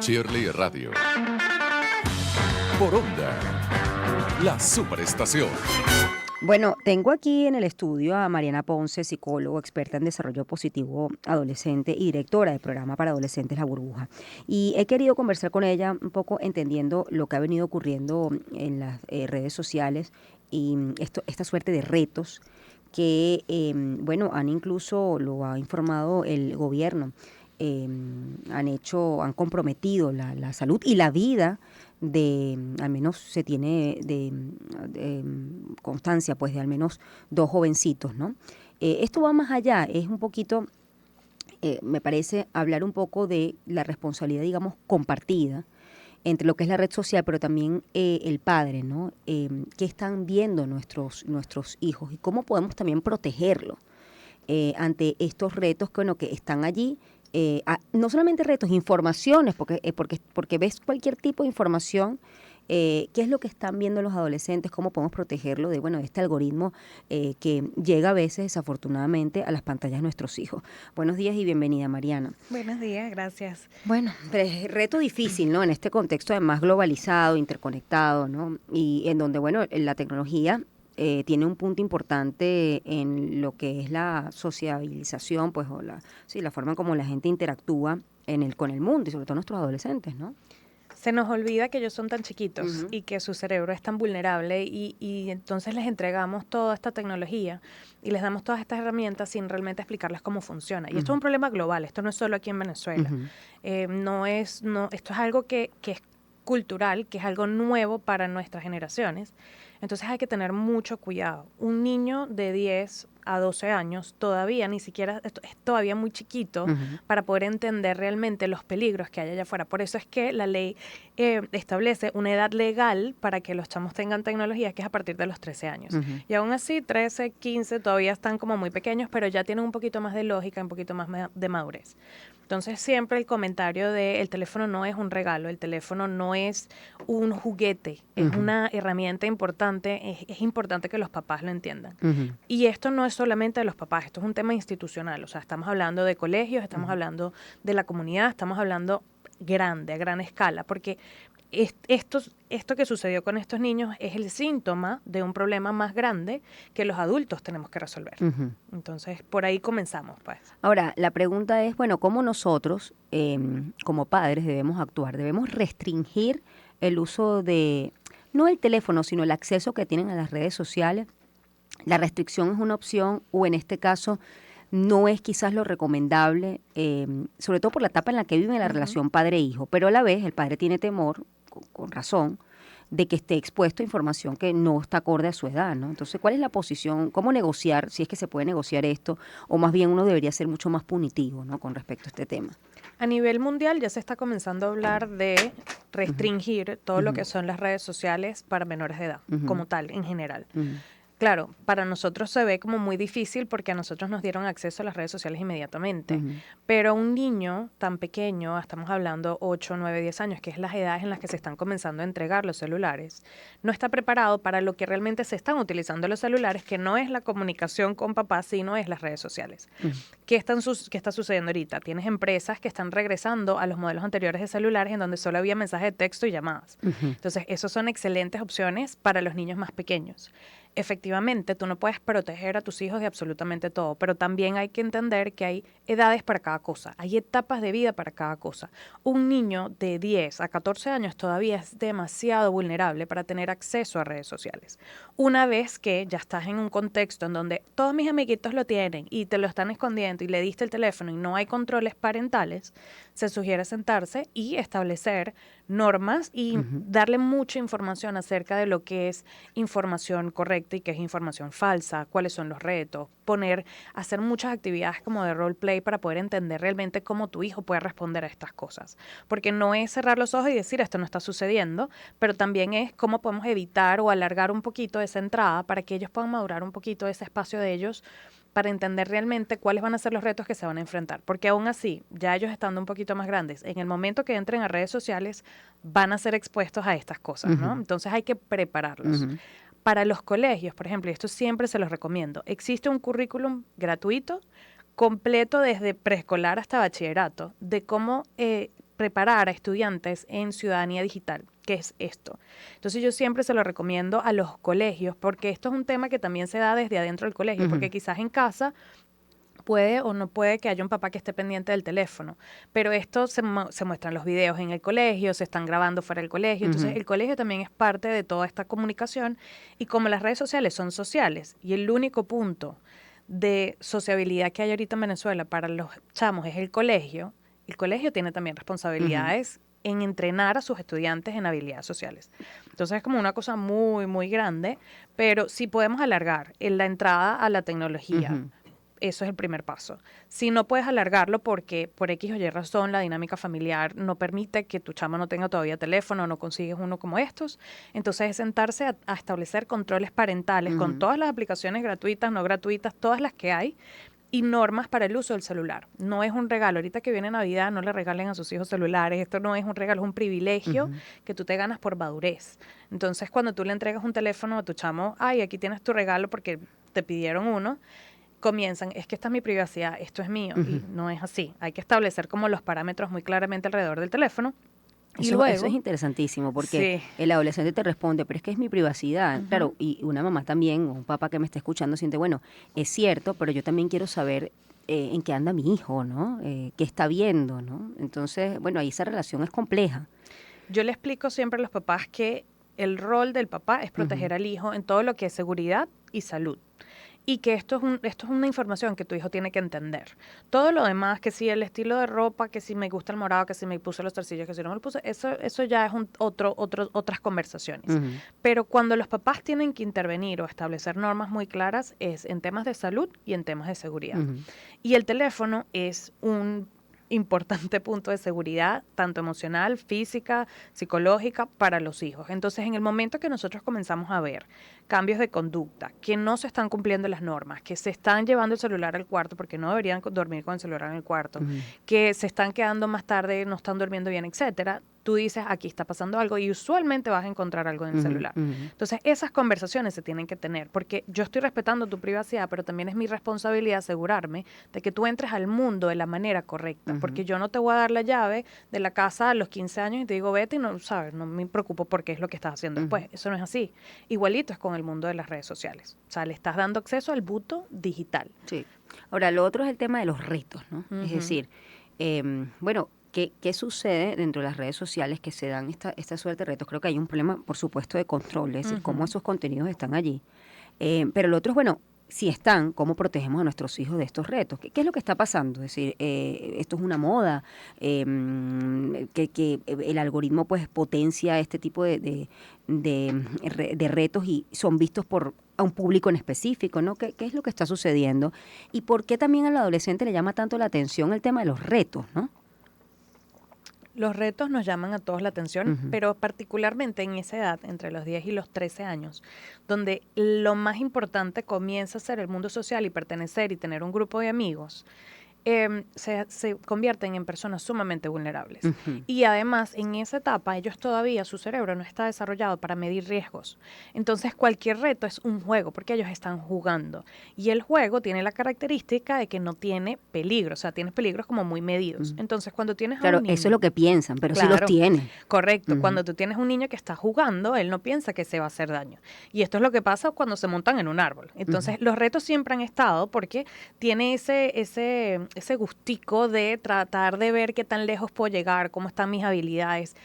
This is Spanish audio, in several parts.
Shirley Radio. Por Onda, la superestación. Bueno, tengo aquí en el estudio a Mariana Ponce, psicóloga, experta en desarrollo positivo adolescente y directora del programa para adolescentes La Burbuja. Y he querido conversar con ella un poco entendiendo lo que ha venido ocurriendo en las redes sociales y esta suerte de retos que, han incluso, lo ha informado el gobierno, han comprometido la salud y la vida al menos se tiene de constancia, pues, de al menos 2 jovencitos, ¿no? Esto va más allá, es un poquito, me parece, hablar un poco de la responsabilidad, digamos, compartida entre lo que es la red social, pero también el padre, ¿no? ¿Qué están viendo nuestros hijos y cómo podemos también protegerlos ante estos retos que, bueno, que están allí? No solamente retos, informaciones, porque ves cualquier tipo de información. ¿Qué es lo que están viendo los adolescentes? ¿Cómo podemos protegerlo de este algoritmo que llega a veces, desafortunadamente, a las pantallas de nuestros hijos? Buenos días y bienvenida, Mariana. Buenos días, gracias. Bueno, reto difícil, ¿no? En este contexto además globalizado, interconectado, ¿no? Y en donde, la tecnología tiene un punto importante en lo que es la sociabilización, pues, la forma como la gente interactúa con el mundo y sobre todo nuestros adolescentes, ¿no? Se nos olvida que ellos son tan chiquitos y que su cerebro es tan vulnerable y entonces les entregamos toda esta tecnología y les damos todas estas herramientas sin realmente explicarles cómo funciona. Y esto es un problema global, esto no es solo aquí en Venezuela. Esto es algo que es cultural, que es algo nuevo para nuestras generaciones. Entonces hay que tener mucho cuidado. Un niño de 10 a 12 años todavía ni siquiera, es todavía muy chiquito para poder entender realmente los peligros que hay allá afuera. Por eso es que la ley establece una edad legal para que los chamos tengan tecnología, que es a partir de los 13 años. Y aún así, 13, 15 todavía están como muy pequeños, pero ya tienen un poquito más de lógica, un poquito más de madurez. Entonces siempre el comentario de el teléfono no es un regalo, el teléfono no es un juguete, es una herramienta importante, es importante que los papás lo entiendan. Y esto no es solamente de los papás, esto es un tema institucional, o sea, estamos hablando de colegios, estamos hablando de la comunidad, estamos hablando grande, a gran escala, porque esto que sucedió con estos niños es el síntoma de un problema más grande que los adultos tenemos que resolver. Entonces, por ahí comenzamos, pues. Ahora, la pregunta es, ¿cómo nosotros, como padres, debemos actuar? ¿Debemos restringir el uso no el teléfono, sino el acceso que tienen a las redes sociales? ¿La restricción es una opción o en este caso no es quizás lo recomendable, sobre todo por la etapa en la que vive la relación padre-hijo, pero a la vez el padre tiene temor, con razón, de que esté expuesto a información que no está acorde a su edad, ¿no? Entonces, ¿cuál es la posición? ¿Cómo negociar, si es que se puede negociar esto? O más bien uno debería ser mucho más punitivo, ¿no?, con respecto a este tema. A nivel mundial ya se está comenzando a hablar de restringir todo lo que son las redes sociales para menores de edad, como tal, en general. Claro, para nosotros se ve como muy difícil porque a nosotros nos dieron acceso a las redes sociales inmediatamente, pero un niño tan pequeño, estamos hablando 8, 9, 10 años, que es las edades en las que se están comenzando a entregar los celulares, no está preparado para lo que realmente se están utilizando los celulares, que no es la comunicación con papá, sino es las redes sociales. ¿Qué está sucediendo ahorita? Tienes empresas que están regresando a los modelos anteriores de celulares en donde solo había mensajes de texto y llamadas. Entonces, esas son excelentes opciones para los niños más pequeños. Efectivamente, tú no puedes proteger a tus hijos de absolutamente todo, pero también hay que entender que hay edades para cada cosa, hay etapas de vida para cada cosa. Un niño de 10 a 14 años todavía es demasiado vulnerable para tener acceso a redes sociales. Una vez que ya estás en un contexto en donde todos mis amiguitos lo tienen y te lo están escondiendo y le diste el teléfono y no hay controles parentales, se sugiere sentarse y establecer normas y darle mucha información acerca de lo que es información correcta y qué es información falsa, cuáles son los retos, hacer muchas actividades como de roleplay para poder entender realmente cómo tu hijo puede responder a estas cosas. Porque no es cerrar los ojos y decir esto no está sucediendo, pero también es cómo podemos evitar o alargar un poquito esa entrada para que ellos puedan madurar un poquito ese espacio de ellos para entender realmente cuáles van a ser los retos que se van a enfrentar. Porque aún así, ya ellos estando un poquito más grandes, en el momento que entren a redes sociales, van a ser expuestos a estas cosas, ¿no? Entonces hay que prepararlos. Para los colegios, por ejemplo, y esto siempre se los recomiendo, existe un currículum gratuito, completo desde preescolar hasta bachillerato, de cómo preparar a estudiantes en ciudadanía digital. ¿Qué es esto? Entonces yo siempre se lo recomiendo a los colegios, porque esto es un tema que también se da desde adentro del colegio, porque quizás en casa puede o no puede que haya un papá que esté pendiente del teléfono, pero esto se muestran los videos en el colegio, se están grabando fuera del colegio, entonces el colegio también es parte de toda esta comunicación, y como las redes sociales son sociales y el único punto de sociabilidad que hay ahorita en Venezuela para los chamos es el colegio tiene también responsabilidades en entrenar a sus estudiantes en habilidades sociales. Entonces es como una cosa muy, muy grande, pero si podemos alargar en la entrada a la tecnología, eso es el primer paso. Si no puedes alargarlo porque por X o Y razón la dinámica familiar no permite que tu chama no tenga todavía teléfono, no consigues uno como estos, entonces es sentarse a establecer controles parentales con todas las aplicaciones gratuitas, no gratuitas, todas las que hay, y normas para el uso del celular. No es un regalo. Ahorita que viene Navidad, no le regalen a sus hijos celulares. Esto no es un regalo, es un privilegio que tú te ganas por madurez. Entonces, cuando tú le entregas un teléfono a tu chamo, ay, aquí tienes tu regalo porque te pidieron uno, comienzan, es que esta es mi privacidad, esto es mío. Y no es así. Hay que establecer como los parámetros muy claramente alrededor del teléfono. Y luego, eso es interesantísimo porque el adolescente te responde, pero es que es mi privacidad. Claro, y una mamá también, o un papá que me está escuchando, siente, bueno, es cierto, pero yo también quiero saber en qué anda mi hijo, ¿no? Qué está viendo, ¿no? Entonces, bueno, ahí esa relación es compleja. Yo le explico siempre a los papás que el rol del papá es proteger al hijo en todo lo que es seguridad y salud. Y que esto es una información que tu hijo tiene que entender. Todo lo demás, que si el estilo de ropa, que si me gusta el morado, que si me puse los zarcillos, que si no me lo puse, eso ya es otras conversaciones. Pero cuando los papás tienen que intervenir o establecer normas muy claras es en temas de salud y en temas de seguridad. Y el teléfono es un importante punto de seguridad, tanto emocional, física, psicológica, para los hijos. Entonces, en el momento que nosotros comenzamos a ver cambios de conducta, que no se están cumpliendo las normas, que se están llevando el celular al cuarto porque no deberían dormir con el celular en el cuarto, que se están quedando más tarde, no están durmiendo bien, etcétera, tú dices, aquí está pasando algo, y usualmente vas a encontrar algo en el celular. Entonces, esas conversaciones se tienen que tener, porque yo estoy respetando tu privacidad, pero también es mi responsabilidad asegurarme de que tú entres al mundo de la manera correcta, porque yo no te voy a dar la llave de la casa a los 15 años y te digo, vete, y no, sabes, no me preocupo porque es lo que estás haciendo después. Eso no es así. Igualito es con el mundo de las redes sociales. O sea, le estás dando acceso al buto digital. Sí. Ahora, lo otro es el tema de los retos, ¿no? Es decir, bueno, ¿qué sucede dentro de las redes sociales que se dan esta suerte de retos? Creo que hay un problema, por supuesto, de control, es decir, cómo esos contenidos están allí. Pero lo otro es, bueno, si están, ¿cómo protegemos a nuestros hijos de estos retos? ¿Qué es lo que está pasando? Es decir, esto es una moda, que el algoritmo pues potencia este tipo de retos y son vistos por a un público en específico, ¿no? ¿Qué es lo que está sucediendo? ¿Y por qué también al adolescente le llama tanto la atención el tema de los retos, ¿no? Los retos nos llaman a todos la atención, pero particularmente en esa edad, entre los 10 y los 13 años, donde lo más importante comienza a ser el mundo social y pertenecer y tener un grupo de amigos, se convierten en personas sumamente vulnerables. Y además, en esa etapa, ellos todavía, su cerebro no está desarrollado para medir riesgos. Entonces, cualquier reto es un juego, porque ellos están jugando. Y el juego tiene la característica de que no tiene peligro, o sea, tienes peligros como muy medidos. Entonces, cuando tienes a un niño, eso es lo que piensan, pero sí los tiene. Correcto. Cuando tú tienes un niño que está jugando, él no piensa que se va a hacer daño. Y esto es lo que pasa cuando se montan en un árbol. Entonces, los retos siempre han estado porque tiene ese gustico de tratar de ver qué tan lejos puedo llegar, cómo están mis habilidades.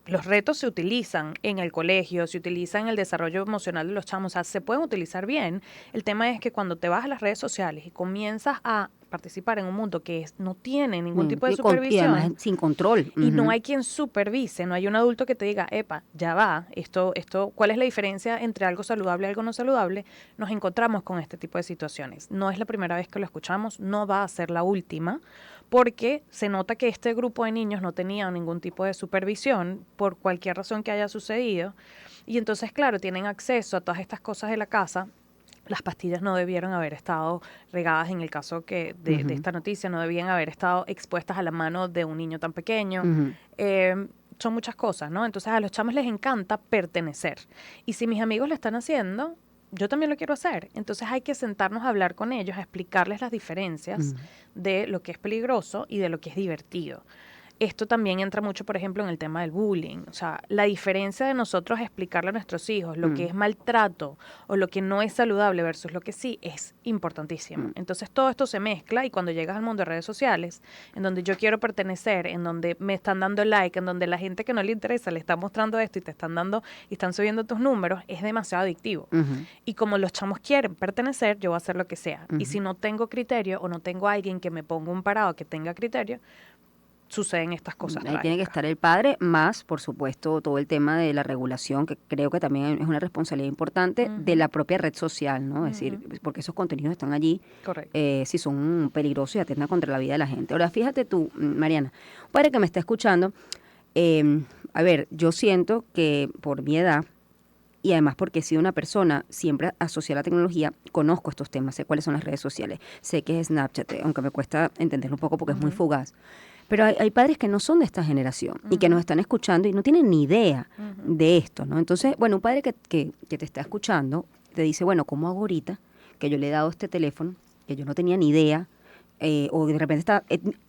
Los retos se utilizan en el colegio, se utilizan en el desarrollo emocional de los chamos, o sea, se pueden utilizar bien. El tema es que cuando te vas a las redes sociales y comienzas a participar en un mundo que no tiene ningún tipo de supervisión. Y además sin control. Y no hay quien supervise, no hay un adulto que te diga, epa, ya va, esto, ¿cuál es la diferencia entre algo saludable y algo no saludable? Nos encontramos con este tipo de situaciones. No es la primera vez que lo escuchamos, no va a ser la última, porque se nota que este grupo de niños no tenía ningún tipo de supervisión por cualquier razón que haya sucedido. Y entonces, claro, tienen acceso a todas estas cosas de la casa. Las pastillas no debieron haber estado regadas en el caso de esta noticia, no debían haber estado expuestas a la mano de un niño tan pequeño. Son muchas cosas, ¿no? Entonces a los chamos les encanta pertenecer. Y si mis amigos lo están haciendo, yo también lo quiero hacer. Entonces hay que sentarnos a hablar con ellos, a explicarles las diferencias de lo que es peligroso y de lo que es divertido. Esto también entra mucho, por ejemplo, en el tema del bullying. O sea, la diferencia de nosotros explicarle a nuestros hijos lo que es maltrato o lo que no es saludable versus lo que sí es importantísimo. Entonces, todo esto se mezcla y cuando llegas al mundo de redes sociales, en donde yo quiero pertenecer, en donde me están dando like, en donde la gente que no le interesa le está mostrando esto y te están dando y están subiendo tus números, es demasiado adictivo. Y como los chamos quieren pertenecer, yo voy a hacer lo que sea. Y si no tengo criterio o no tengo alguien que me ponga un parado que tenga criterio, suceden estas cosas Ahí tiene que trágicas. estar el padre, más, por supuesto, todo el tema de la regulación, que creo que también es una responsabilidad importante de la propia red social, ¿no? Es decir, porque esos contenidos están allí, Correcto. si son peligrosos y atentan contra la vida de la gente. Ahora, fíjate tú, Mariana, un padre que me está escuchando, a ver, yo siento que por mi edad, y además porque he sido una persona siempre asociada a la tecnología, conozco estos temas, sé cuáles son las redes sociales, sé qué es Snapchat, aunque me cuesta entenderlo un poco porque es muy fugaz. Pero hay padres que no son de esta generación y que nos están escuchando y no tienen ni idea de esto, ¿no? Entonces, bueno, un padre que te está escuchando te dice, bueno, ¿cómo hago ahorita que yo le he dado este teléfono, que yo no tenía ni idea, o de repente está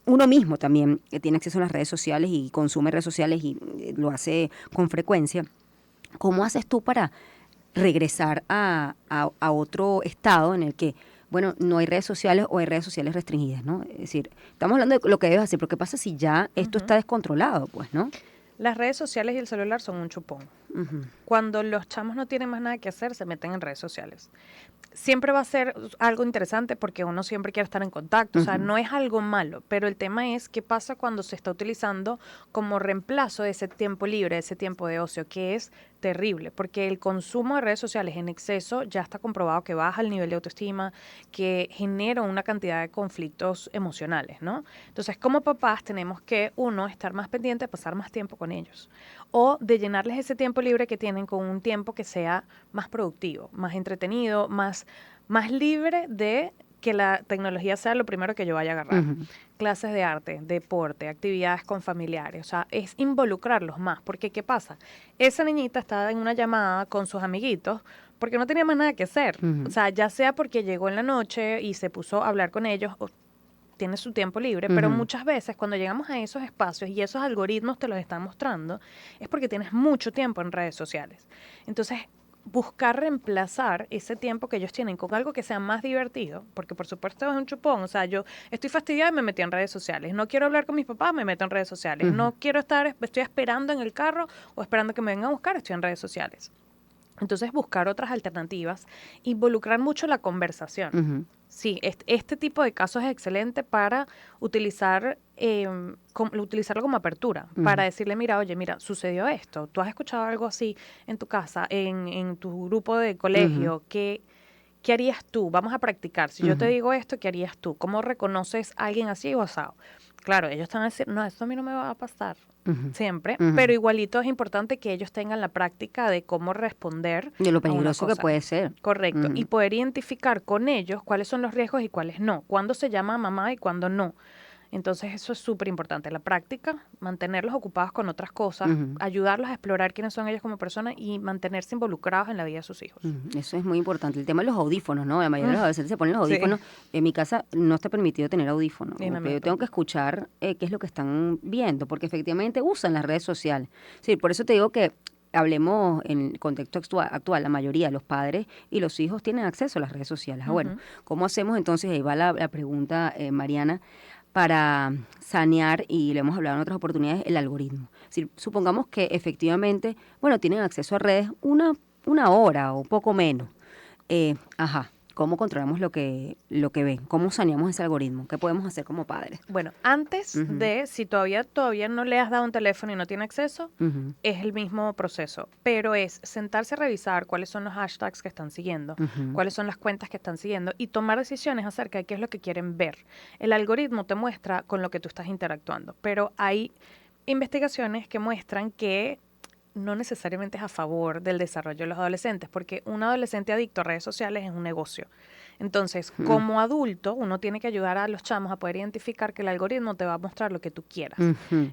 uno mismo también tiene acceso a las redes sociales y consume redes sociales y lo hace con frecuencia? ¿Cómo haces tú para regresar a otro estado en el que, bueno, no hay redes sociales o hay redes sociales restringidas, ¿no? Es decir, estamos hablando de lo que debes hacer, pero ¿qué pasa si ya esto está descontrolado, pues, ¿no? Las redes sociales y el celular son un chupón. Cuando los chamos no tienen más nada que hacer, se meten en redes sociales. Siempre va a ser algo interesante porque uno siempre quiere estar en contacto, o sea, no es algo malo, pero el tema es qué pasa cuando se está utilizando como reemplazo de ese tiempo libre, de ese tiempo de ocio, que es terrible, porque el consumo de redes sociales en exceso ya está comprobado que baja el nivel de autoestima, que genera una cantidad de conflictos emocionales, ¿no? Entonces, como papás tenemos que, uno, estar más pendiente de pasar más tiempo con ellos o de llenarles ese tiempo libre que tienen con un tiempo que sea más productivo, más entretenido, más libre de que la tecnología sea lo primero que yo vaya a agarrar. Clases de arte, deporte, actividades con familiares, o sea, es involucrarlos más, porque ¿qué pasa? Esa niñita estaba en una llamada con sus amiguitos porque no tenía más nada que hacer, o sea, ya sea porque llegó en la noche y se puso a hablar con ellos, o tiene su tiempo libre, pero muchas veces cuando llegamos a esos espacios y esos algoritmos te los están mostrando, es porque tienes mucho tiempo en redes sociales. Entonces, buscar reemplazar ese tiempo que ellos tienen con algo que sea más divertido, porque por supuesto es un chupón, o sea, yo estoy fastidiada y me metí en redes sociales, no quiero hablar con mis papás, me meto en redes sociales, no quiero estoy esperando en el carro o esperando que me vengan a buscar, estoy en redes sociales. Entonces, buscar otras alternativas, involucrar mucho la conversación. Sí, este tipo de casos es excelente para utilizarlo como apertura, para decirle, mira, oye, mira, sucedió esto, tú has escuchado algo así en tu casa, en tu grupo de colegio, ¿qué harías tú? Vamos a practicar. Si yo te digo esto, ¿qué harías tú? ¿Cómo reconoces a alguien así o asado? Claro, ellos están a decir, no, esto a mí no me va a pasar siempre, pero igualito es importante que ellos tengan la práctica de cómo responder De lo a una peligroso que cosa. puede ser. Correcto, y poder identificar con ellos cuáles son los riesgos y cuáles no, cuándo se llama a mamá y cuándo no. Entonces eso es súper importante, la práctica, mantenerlos ocupados con otras cosas, ayudarlos a explorar quiénes son ellos como personas y mantenerse involucrados en la vida de sus hijos. Eso es muy importante. El tema de los audífonos, ¿no? La mayoría de los adolescentes se ponen los audífonos. En mi casa no está permitido tener audífonos. Yo tengo que escuchar qué es lo que están viendo, porque efectivamente usan las redes sociales. Sí, por eso te digo que hablemos en el contexto actual, la mayoría, los padres y los hijos tienen acceso a las redes sociales. Bueno, ¿cómo hacemos entonces? Ahí va la pregunta, Mariana, para sanear, y lo hemos hablado en otras oportunidades, el algoritmo. Es decir, supongamos que efectivamente, bueno, tienen acceso a redes una hora o poco menos. ¿Cómo controlamos lo que ven? ¿Cómo saneamos ese algoritmo? ¿Qué podemos hacer como padres? Bueno, antes de, si todavía no le has dado un teléfono y no tiene acceso, es el mismo proceso, pero es sentarse a revisar cuáles son los hashtags que están siguiendo, cuáles son las cuentas que están siguiendo y tomar decisiones acerca de qué es lo que quieren ver. El algoritmo te muestra con lo que tú estás interactuando, pero hay investigaciones que muestran que no necesariamente es a favor del desarrollo de los adolescentes, porque un adolescente adicto a redes sociales es un negocio. Entonces, como adulto, uno tiene que ayudar a los chamos a poder identificar que el algoritmo te va a mostrar lo que tú quieras.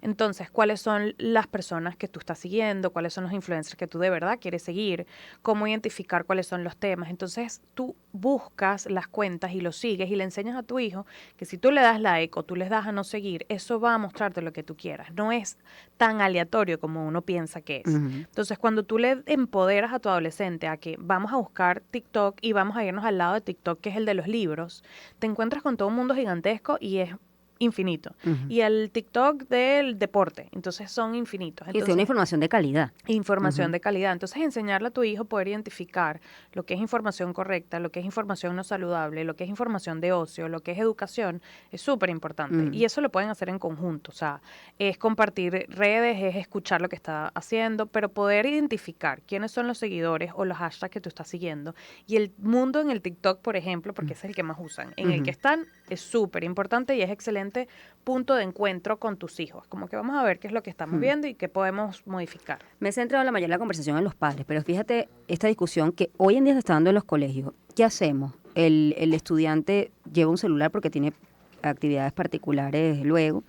Entonces, cuáles son las personas que tú estás siguiendo, cuáles son los influencers que tú de verdad quieres seguir, cómo identificar cuáles son los temas. Entonces, tú buscas las cuentas y los sigues y le enseñas a tu hijo que si tú le das like o tú les das a no seguir, eso va a mostrarte lo que tú quieras. No es tan aleatorio como uno piensa que es. Entonces, cuando tú le empoderas a tu adolescente a que vamos a buscar TikTok y vamos a irnos al lado de TikTok, que es el de los libros, te encuentras con todo un mundo gigantesco y es infinito. Y el TikTok del deporte, entonces son infinitos. Y es una información de calidad. Información de calidad. Entonces, enseñarle a tu hijo a poder identificar lo que es información correcta, lo que es información no saludable, lo que es información de ocio, lo que es educación, es súper importante. Y eso lo pueden hacer en conjunto. O sea, es compartir redes, es escuchar lo que está haciendo, pero poder identificar quiénes son los seguidores o los hashtags que tú estás siguiendo. Y el mundo en el TikTok, por ejemplo, porque ese es el que más usan, en el que están, es súper importante y es excelente punto de encuentro con tus hijos. Como que vamos a ver qué es lo que estamos viendo y qué podemos modificar. Me he centrado la mayoría de la conversación en los padres, pero fíjate esta discusión que hoy en día se está dando en los colegios. ¿Qué hacemos? El estudiante lleva un celular porque tiene actividades particulares luego.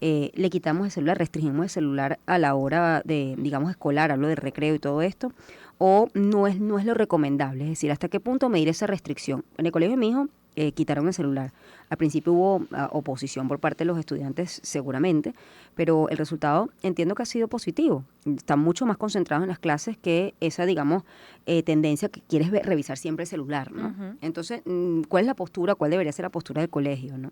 Le quitamos el celular, restringimos el celular a la hora de, digamos, escolar, hablo de recreo y todo esto, o no es lo recomendable, es decir, hasta qué punto medir esa restricción. En el colegio de mi hijo quitaron el celular. Al principio hubo oposición por parte de los estudiantes, seguramente, pero el resultado entiendo que ha sido positivo. Están mucho más concentrados en las clases que esa, digamos, tendencia que quieres revisar siempre el celular, ¿no? Entonces, ¿cuál es la postura? ¿Cuál debería ser la postura del colegio, no?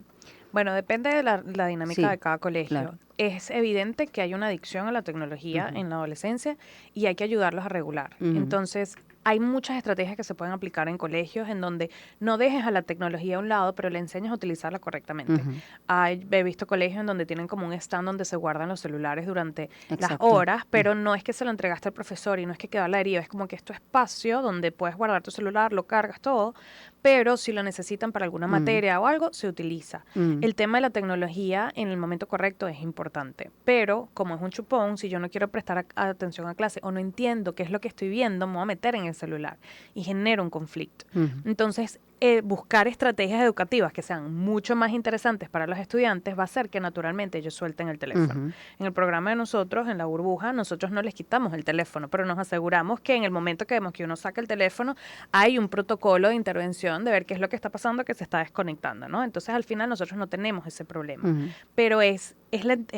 Bueno, depende de la dinámica de cada colegio. Claro. Es evidente que hay una adicción a la tecnología en la adolescencia y hay que ayudarlos a regular. Entonces, hay muchas estrategias que se pueden aplicar en colegios en donde no dejes a la tecnología a un lado, pero le enseñas a utilizarla correctamente. He visto colegios en donde tienen como un stand donde se guardan los celulares durante las horas, pero no es que se lo entregaste al profesor y no es que quedó al herido, es como que es tu espacio donde puedes guardar tu celular, lo cargas todo, pero si lo necesitan para alguna materia o algo, se utiliza. El tema de la tecnología en el momento correcto es importante, pero como es un chupón, si yo no quiero prestar atención a clase o no entiendo qué es lo que estoy viendo, me voy a meter en el celular y genero un conflicto. Entonces, buscar estrategias educativas que sean mucho más interesantes para los estudiantes va a hacer que naturalmente ellos suelten el teléfono. En el programa de nosotros, en La Burbuja, nosotros no les quitamos el teléfono, pero nos aseguramos que en el momento que vemos que uno saca el teléfono, hay un protocolo de intervención de ver qué es lo que está pasando, que se está desconectando, ¿no? Entonces, al final, nosotros no tenemos ese problema. Pero es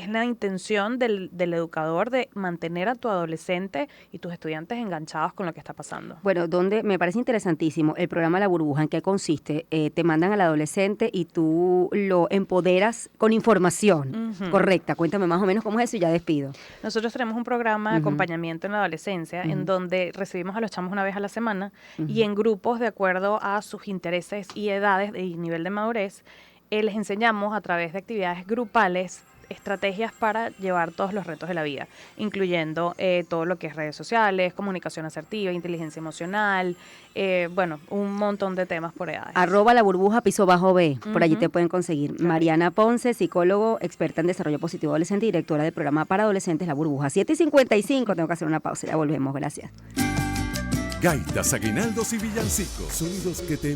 la intención del educador de mantener a tu adolescente y tus estudiantes enganchados con lo que está pasando. Bueno, me parece interesantísimo el programa La Burbuja. ¿En qué consiste? Te mandan al adolescente y tú lo empoderas con información correcta. Cuéntame más o menos cómo es eso y ya despido. Nosotros tenemos un programa de acompañamiento en la adolescencia en donde recibimos a los chamos una vez a la semana y en grupos de acuerdo a sus intereses y edades y nivel de madurez, les enseñamos a través de actividades grupales estrategias para llevar todos los retos de la vida, incluyendo todo lo que es redes sociales, comunicación asertiva, inteligencia emocional, bueno, un montón de temas por edades. @laburbuja _B, por allí te pueden conseguir. Claro. Mariana Ponce, psicólogo, experta en desarrollo positivo adolescente y directora del programa para adolescentes La Burbuja. 7:55, tengo que hacer una pausa, ya volvemos, gracias. Gaitas, aguinaldos y villancicos, sonidos que te